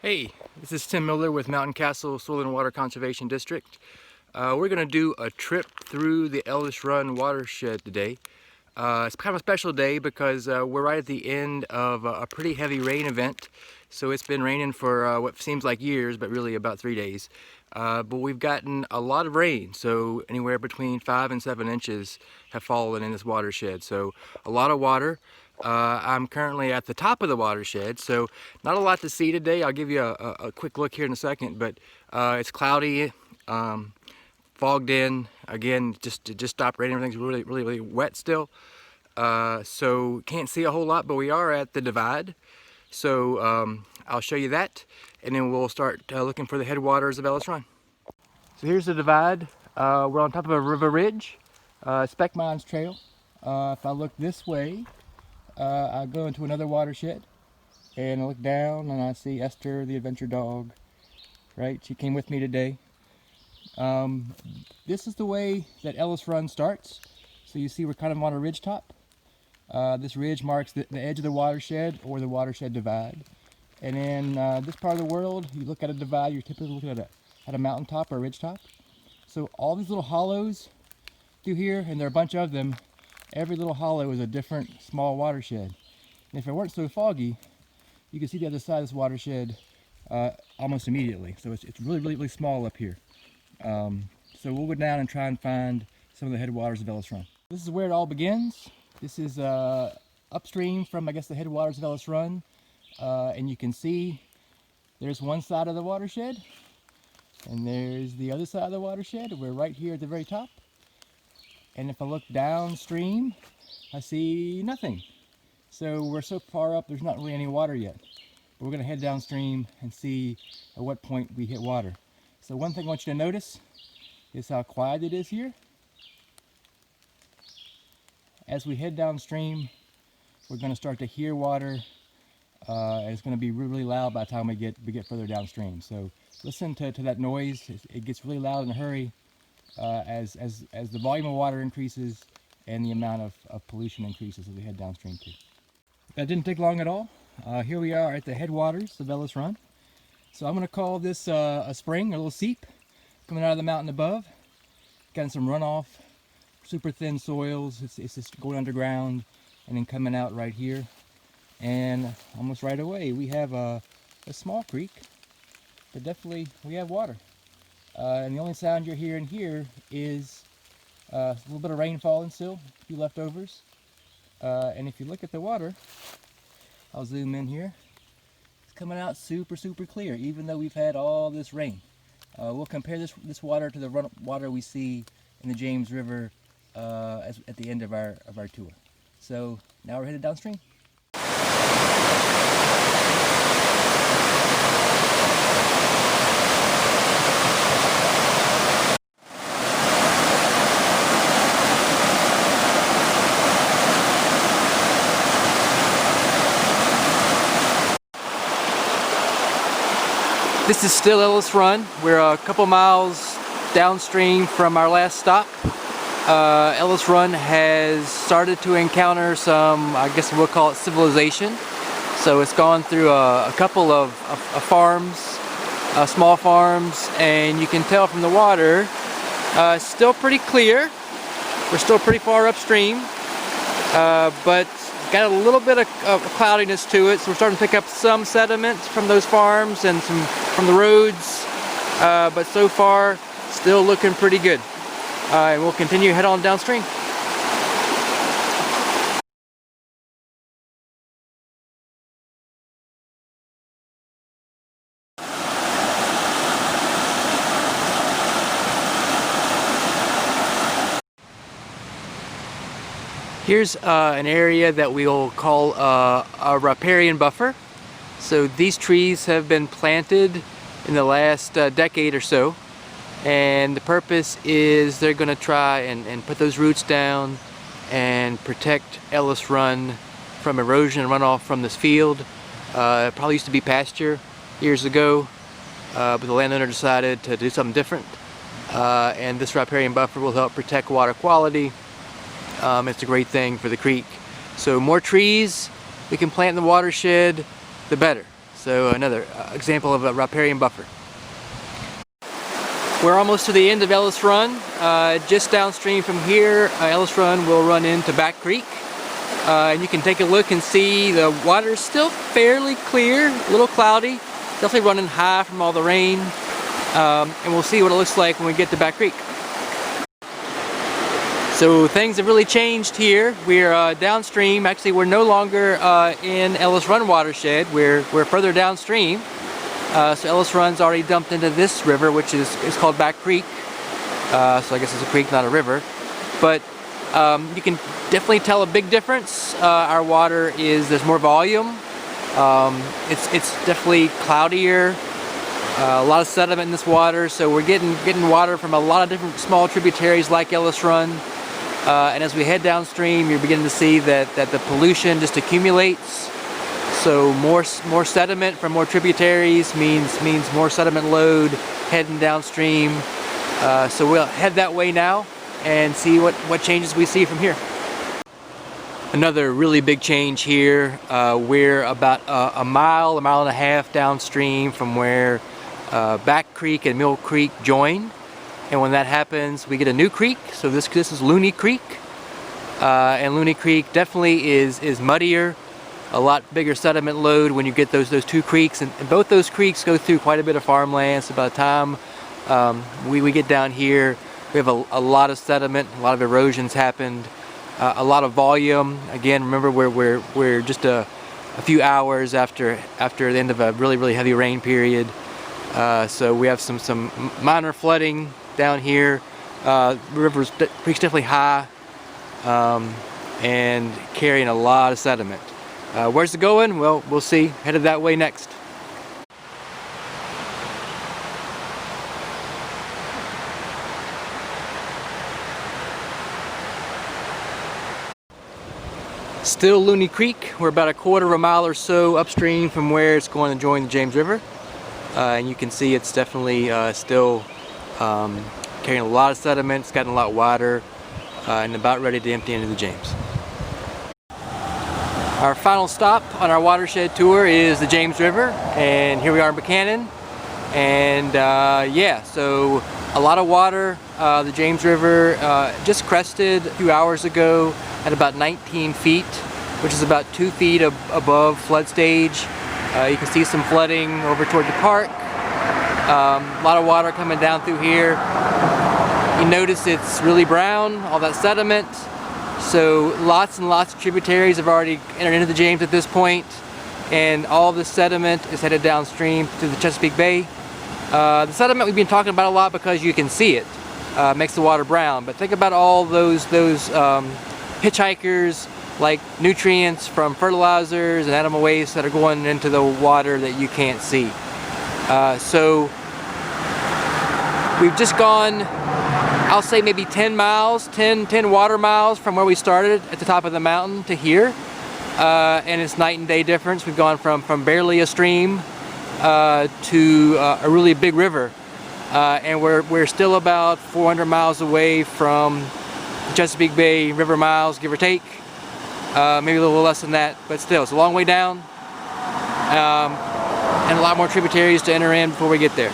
Hey, this is Tim Miller with Mountain Castle Soil and Water Conservation District. We're going to do a trip through the Ellis Run watershed today. It's kind of a special day because we're right at the end of a pretty heavy rain event. So it's been raining for what seems like years, but really about 3 days. But we've gotten a lot of rain, so anywhere between 5 and 7 inches have fallen in this watershed. So a lot of water. I'm currently at the top of the watershed, so not a lot to see today. I'll give you a quick look here in a second, but it's cloudy, fogged in. Again, just stopped raining. Everything's really wet still. So can't see a whole lot, but we are at the divide. So I'll show you that, and then we'll start looking for the headwaters of Ellis Run. So here's the divide. We're on top of a river ridge, Speck Mines Trail. If I look this way, I go into another watershed, and I look down and I see Esther, the adventure dog. Right, she came with me today. This is the way that Ellis Run starts. So you see we're kind of on a ridge top. This ridge marks the edge of the watershed, or the watershed divide. And in this part of the world, you look at a divide, you're typically looking at a mountaintop or a ridge top. So all these little hollows through here, and there are a bunch of them, every little hollow is a different small watershed. And if it weren't so foggy, you can see the other side of this watershed almost immediately. So it's really small up here. So we'll go down and try and find some of the headwaters of Ellis Run. This is where it all begins. This is upstream from, I guess, the headwaters of Ellis Run. And you can see there's one side of the watershed, and there's the other side of the watershed. We're right here at the very top. And if I look downstream, I see nothing. So we're so far up, there's not really any water yet. But we're going to head downstream and see at what point we hit water. So one thing I want you to notice is how quiet it is here. As we head downstream, we're going to start to hear water. And it's going to be really loud by the time we get further downstream. So listen to that noise. It gets really loud in a hurry. As the volume of water increases and the amount of pollution increases as we head downstream too. That didn't take long at all. Here we are at the headwaters of Ellis Run. So I'm going to call this a spring, a little seep coming out of the mountain above. Got some runoff, super thin soils. It's just going underground and then coming out right here. And almost right away we have a small creek, but definitely we have water. And the only sound you're hearing here is a little bit of rain falling still, a few leftovers. And if you look at the water, I'll zoom in here, it's coming out super clear, even though we've had all this rain. We'll compare this water to the water we see in the James River at the end of our tour. So now we're headed downstream. This is still Ellis Run. We're a couple miles downstream from our last stop. Ellis Run has started to encounter some, I guess we'll call it civilization. So it's gone through a couple of farms, small farms, and you can tell from the water, it's still pretty clear. We're still pretty far upstream, but got a little bit of cloudiness to it, so we're starting to pick up some sediments from those farms and some from the roads, but so far still looking pretty good. And we'll continue to head on downstream. Here's an area that we'll call a riparian buffer. So these trees have been planted in the last decade or so, and the purpose is they're going to try and put those roots down and protect Ellis Run from erosion and runoff from this field. It probably used to be pasture years ago, but the landowner decided to do something different, and this riparian buffer will help protect water quality. It's a great thing for the creek. So more trees we can plant in the watershed, the better. So another example of a riparian buffer. We're almost to the end of Ellis Run. Just downstream from here, Ellis Run will run into Back Creek. And you can take a look and see the water's still fairly clear, a little cloudy, definitely running high from all the rain. And we'll see what it looks like when we get to Back Creek. So things have really changed here. We're downstream. Actually, we're no longer in Ellis Run watershed. We're further downstream. So Ellis Run's already dumped into this river, which is called Back Creek. So I guess it's a creek, not a river. But you can definitely tell a big difference. Our water there's more volume. It's definitely cloudier. A lot of sediment in this water, so we're getting water from a lot of different small tributaries like Ellis Run. And as we head downstream, you're beginning to see that the pollution just accumulates. So more sediment from more tributaries means more sediment load heading downstream. So we'll head that way now and see what changes we see from here. Another really big change here. We're about a mile and a half downstream from where Back Creek and Mill Creek join. And when that happens, we get a new creek. So this is Looney Creek. And Looney Creek definitely is muddier. A lot bigger sediment load when you get those two creeks, and both those creeks go through quite a bit of farmland. So by the time we get down here, we have a lot of sediment, a lot of erosion's happened, a lot of volume. Again, remember we're just a few hours after the end of a really heavy rain period. So we have some minor flooding down here. Creek's definitely high and carrying a lot of sediment. Where's it going? Well, we'll see. Headed that way next. Still Looney Creek. We're about a quarter of a mile or so upstream from where it's going to join the James River. And you can see it's definitely still carrying a lot of sediment. It's gotten a lot wider and about ready to empty into the James. Our final stop on our watershed tour is the James River, and here we are in Buchanan. And yeah, so a lot of water. The James River just crested a few hours ago at about 19 feet, which is about 2 feet above flood stage. You can see some flooding over toward the park. A lot of water coming down through here. You notice it's really brown, all that sediment. So lots and lots of tributaries have already entered into the James at this point, and all the sediment is headed downstream to the Chesapeake Bay. The sediment we've been talking about a lot because you can see it. Makes the water brown, but think about all those hitchhikers, like nutrients from fertilizers and animal waste that are going into the water that you can't see. So we've just gone, I'll say maybe 10 water miles from where we started at the top of the mountain to here. And it's night and day difference. We've gone from barely a stream to a really big river. And we're still about 400 miles away from the Chesapeake Bay river miles, give or take. Maybe a little less than that, but still, it's a long way down. And a lot more tributaries to enter in before we get there.